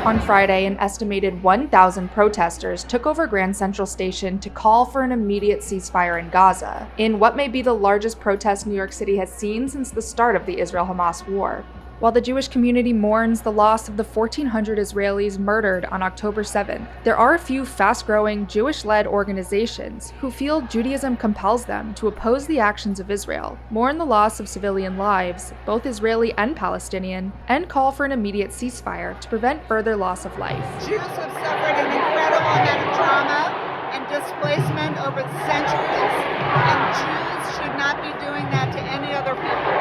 On Friday, an estimated 1,000 protesters took over Grand Central Station to call for an immediate ceasefire in Gaza, in what may be the largest protest New York City has seen since the start of the Israel-Hamas war. While the Jewish community mourns the loss of the 1,400 Israelis murdered on October 7th, there are a few fast-growing Jewish-led organizations who feel Judaism compels them to oppose the actions of Israel, mourn the loss of civilian lives, both Israeli and Palestinian, and call for an immediate ceasefire to prevent further loss of life. Jews have suffered an incredible amount of trauma and displacement over the centuries, and Jews should not be doing that to any other people.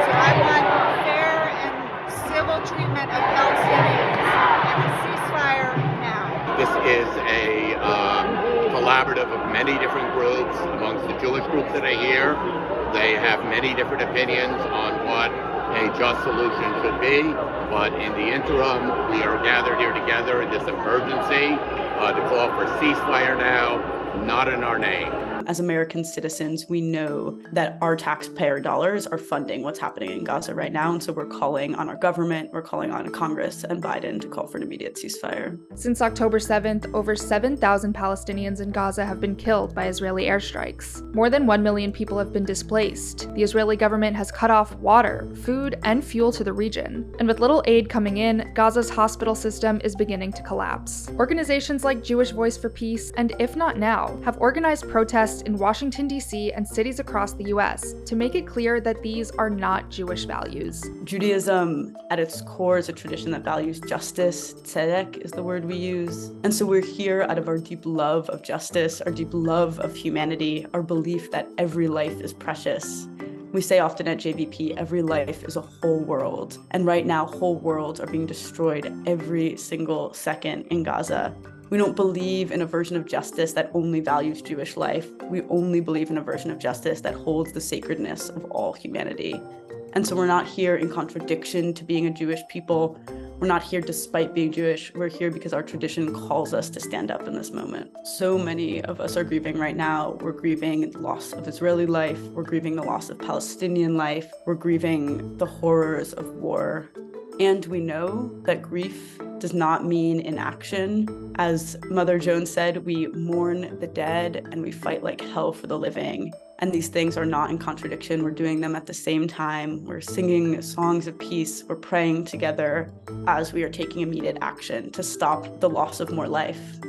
So I want fair civil treatment of Palestinians and a ceasefire now. This is a collaborative of many different groups amongst the Jewish groups that are here. They have many different opinions on what a just solution should be, but in the interim, we are gathered here together in this emergency to call for ceasefire now, not in our name. As American citizens, we know that our taxpayer dollars are funding what's happening in Gaza right now. And so we're calling on our government, we're calling on Congress and Biden to call for an immediate ceasefire. Since October 7th, over 7,000 Palestinians in Gaza have been killed by Israeli airstrikes. More than 1 million people have been displaced. The Israeli government has cut off water, food, and fuel to the region. And with little aid coming in, Gaza's hospital system is beginning to collapse. Organizations like Jewish Voice for Peace and If Not Now have organized protests in Washington, D.C. and cities across the U.S. to make it clear that these are not Jewish values. Judaism, at its core, is a tradition that values justice. Tzedek is the word we use. And so we're here out of our deep love of justice, our deep love of humanity, our belief that every life is precious. We say often at JVP, every life is a whole world. And right now, whole worlds are being destroyed every single second in Gaza. We don't believe in a version of justice that only values Jewish life. We only believe in a version of justice that holds the sacredness of all humanity. And so we're not here in contradiction to being a Jewish people. We're not here despite being Jewish. We're here because our tradition calls us to stand up in this moment. So many of us are grieving right now. We're grieving the loss of Israeli life. We're grieving the loss of Palestinian life. We're grieving the horrors of war. And we know that grief does not mean inaction. As Mother Jones said, we mourn the dead and we fight like hell for the living. And these things are not in contradiction. We're doing them at the same time. We're singing songs of peace. We're praying together as we are taking immediate action to stop the loss of more life.